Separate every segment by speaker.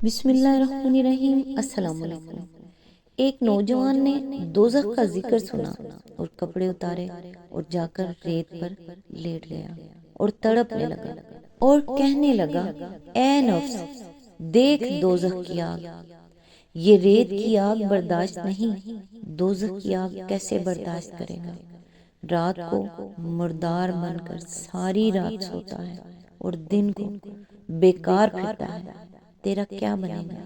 Speaker 1: بسم اللہ الرحمن الرحیم۔ السلام علیکم۔ ایک نوجوان نے دوزخ کا ذکر سنا اور کپڑے اتارے اور جا کر ریت پر لیٹ گیا اور تڑپنے لگا اور کہنے لگا، اے نفس، دیکھ دوزخ کی آگ، یہ ریت کی آگ برداشت نہیں، دوزخ کی آگ کیسے برداشت کرے گا؟ رات کو مردار بن کر ساری رات سوتا ہے اور دن کو بیکار پھرتا ہے، تیرا کیا بنے گا؟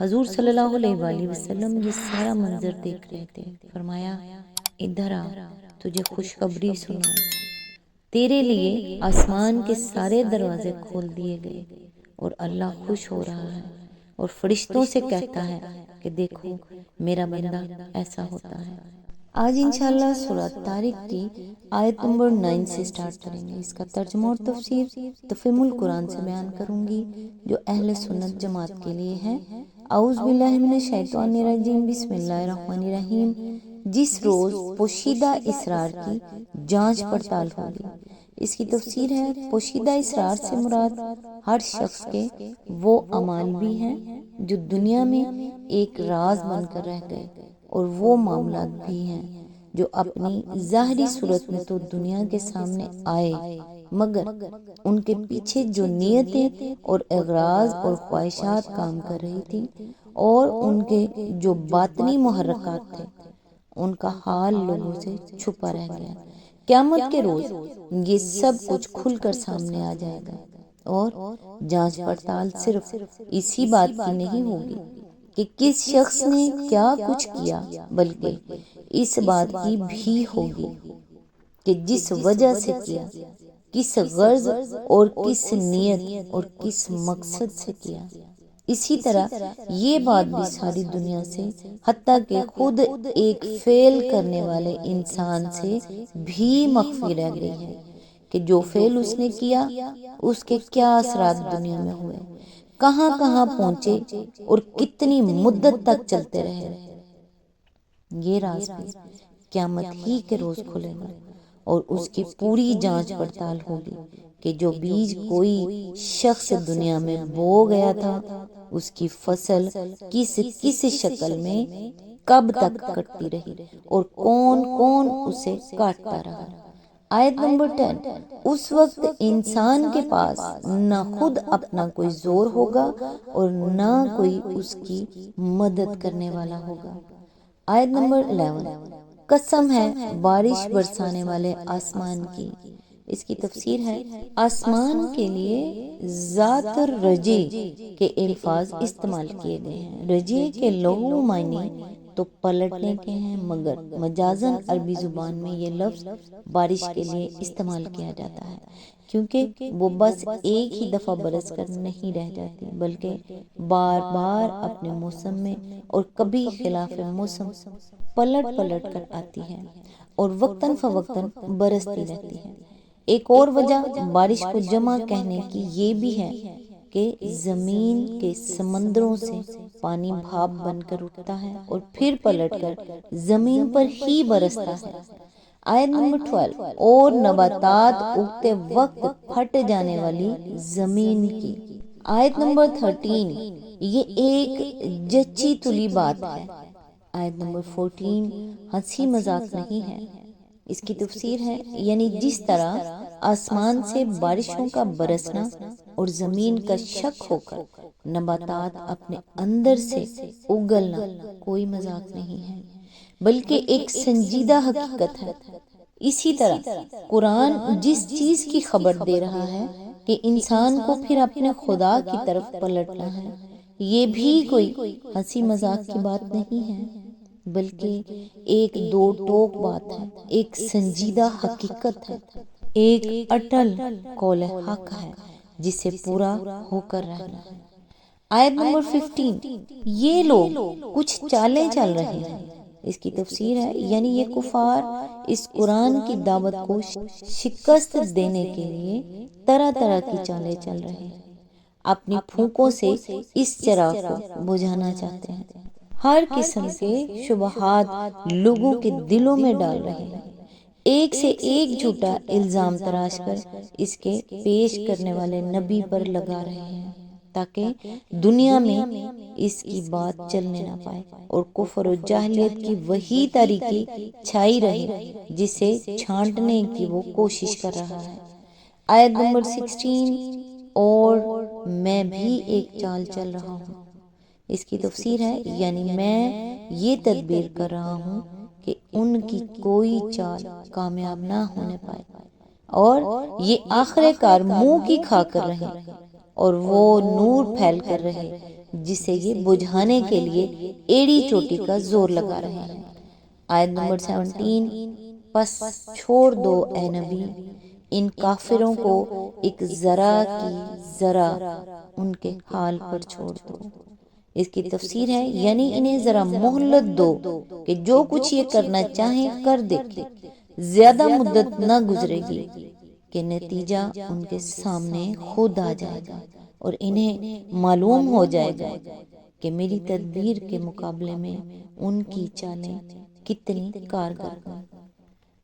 Speaker 1: حضور صلی اللہ علیہ وآلہ وسلم یہ سارا منظر دیکھ رہے تھے۔ فرمایا، ادھر آ، تجھے خوشخبری سناؤں۔ تیرے لیے آسمان کے سارے دروازے کھول دیے گئے اور اللہ خوش ہو رہا ہے اور فرشتوں سے کہتا ہے کہ دیکھو میرا بندہ ایسا ہوتا ہے۔ آج انشاءاللہ سورہ طارق کی آیت نمبر 9 سے سٹارٹ کریں گے۔ اس کا ترجمہ اور تفسیر تفہیم القرآن سے بیان کروں گی جو اہل سنت جماعت کے لیے ہے۔ اعوذ باللہ من الشیطان الرجیم، بسم اللہ الرحمن الرحیم۔ جس روز پوشیدہ اسرار کی جانچ پڑتال ہوگی۔ اس کی تفسیر ہے، پوشیدہ اسرار سے مراد ہر شخص کے وہ اعمال بھی ہیں جو دنیا میں ایک راز بن کر رہ گئے، اور وہ معاملات بھی ہیں جو اپنی ظاہری صورت میں تو دنیا کے سامنے آئے، مگر ان کے پیچھے جو نیتیں اور اغراض اور خواہشات کام کر رہی تھی اور ان کے جو باطنی محرکات تھے، ان کا حال لوگوں سے چھپا رہ گیا۔ قیامت کے روز یہ سب کچھ کھل کر سامنے آ جائے گا، اور جانچ پڑتال صرف اسی بات کی نہیں ہوگی کہ کس شخص نے کیا کچھ کیا، بلکہ اس بات کی بھی ہوگی کہ جس وجہ سے کیا، کس غرض اور کس نیت اور کس مقصد سے کیا۔ اسی طرح یہ بات بھی ساری دنیا سے، حتیٰ کہ خود ایک فعل کرنے والے انسان سے بھی مخفی رہ گئی ہے کہ جو فعل اس نے کیا اس کے کیا اثرات دنیا میں ہوئے، کہاں کہاں پہنچے اور کتنی مدت تک چلتے رہے۔ یہ راز بھی قیامت ہی کے روز کھلے گا اور اس کی پوری جانچ پڑتال ہوگی کہ جو بیج کوئی شخص دنیا میں بو گیا تھا، اس کی فصل کس شکل میں کب تک کٹتی رہی اور کون کون اسے کاٹتا رہا۔ آیت نمبر 10۔ اس وقت انسان کے پاس نہ خود اپنا کوئی زور ہوگا اور نہ کوئی اس کی مدد کرنے والا ہوگا۔ آیت نمبر 11۔ قسم ہے بارش برسانے والے آسمان کی۔ اس کی تفسیر ہے، آسمان کے لیے ذات الرجے کے الفاظ استعمال کیے گئے ہیں۔ رجے کے لغوی معنی تو پلٹنے کے ہیں، مگر مجازاً عربی زبان میں یہ لفظ بارش کے لیے استعمال کیا جاتا ہے، کیونکہ وہ بس ایک ہی دفعہ برس کر نہیں رہ جاتی، بلکہ بار بار اپنے موسم میں اور کبھی خلاف موسم پلٹ کر آتی ہے اور وقتاً فوقتاً برستی رہتی ہے۔ ایک اور وجہ بارش کو جمع کہنے کی یہ بھی ہے کہ زمین کے سمندروں سے پانی بھاپ بن کر اٹھتا ہے اور پھر پلٹ کر زمین پر ہی برستا ہے۔ آیت نمبر 12۔ اور نباتات اگتے وقت پھٹ جانے والی زمین کی۔ آیت نمبر 13۔ یہ ایک جچی تلی بات ہے۔ آیت نمبر 14۔ ہنسی مذاق نہیں ہے۔ اس کی تفسیر ہے، یعنی جس طرح آسمان سے بارشوں کا برسنا اور زمین کا شق ہو کر نباتات اپنے اندر سے اگلنا کوئی مذاق نہیں ہے، بلکہ ایک سنجیدہ حقیقت ہے۔ اسی طرح قرآن جس چیز کی خبر دے رہا ہے کہ انسان کو پھر اپنے خدا کی طرف پلٹنا ہے، یہ بھی کوئی ہنسی مذاق کی بات نہیں ہے، بلکہ ایک دو ٹوک بات ہے، ایک سنجیدہ حقیقت ہے، ایک اٹل قول حق ہے جسے پورا ہو کر رہنا ہے۔ آیت نمبر 15۔ یہ لوگ کچھ چالیں چل رہے ہیں۔ اس کی تفسیر ہے، یعنی یہ کفار اس قرآن کی دعوت کو شکست دینے کے لیے طرح طرح کی چالیں چل رہے ہیں، اپنی پھونکوں سے اس چراغ کو بجھانا چاہتے ہیں، ہر قسم کے شبہات لوگوں کے دلوں میں ڈال رہے ہیں، ایک سے ایک جھوٹا الزام تراش کر اس کے پیش کرنے والے نبی پر لگا رہے ہیں تاکہ دنیا میں اس کی بات چلنے نہ پائے اور کفر و جاہلیت کی وہی تاریکی چھائی رہے جسے چھانٹنے کی وہ کوشش کر رہا ہے۔ آیت نمبر 16، اور میں بھی ایک چال چل رہا ہوں۔ اس کی تفسیر ہے یعنی میں یہ تدبیر کر رہا ہوں کہ ان کی کوئی چال کامیاب نہ ہونے پائے اور یہ آخر کار منہ کی کھا کر رہے اور وہ نور پھیل کر رہے جسے یہ بجھانے کے لیے ایڑی چوٹی کا زور لگا رہے ہیں۔ آیت نمبر 17، پس چھوڑ دو اے نبی ان کافروں کو ایک ذرا کی ذرا ان کے حال پر چھوڑ دو۔ اس کی تفسیر ہے یعنی انہیں ذرا مہلت دو کہ جو کچھ یہ کرنا چاہیں کر دے، زیادہ مدت نہ گزرے گی کہ نتیجہ ان کے سامنے خود آ جائے گا اور انہیں معلوم ہو جائے گا کہ میری تدبیر کے مقابلے میں ان کی چالیں کتنی کارگر ہیں۔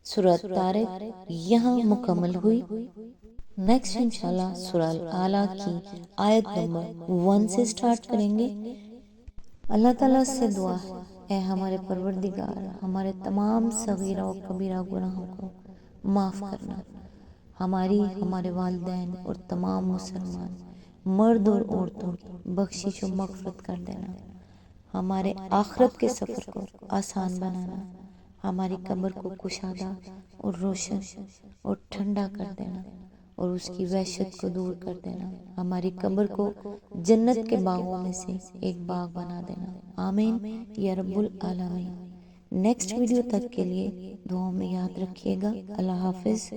Speaker 1: سورۃ طارق یہاں مکمل ہوئی۔ نیکسٹ انشاءاللہ سورہ الاعلیٰ کی آیت نمبر 1 سے سٹارٹ کریں گے۔ اللہ تعالیٰ سے دعا ہے، اے ہمارے پروردگار، ہمارے تمام صغیرہ و کبیرہ گناہوں کو معاف کرنا، ہمارے والدین اور تمام مسلمان مرد اور عورتوں کی بخشش و مغفرت کر دینا، ہمارے آخرت کے سفر کو آسان بنانا، ہماری قبر کو کشادہ اور روشن اور ٹھنڈا کر دینا اور اس کی وحشت کو دور کر دینا، ہماری قبر کو جنت کے باغوں میں سے ایک باغ بنا دینا، آمین یا رب العالمین۔ نیکسٹ ویڈیو تک کے لیے دعاؤں میں یاد رکھیے گا۔ اللہ حافظ۔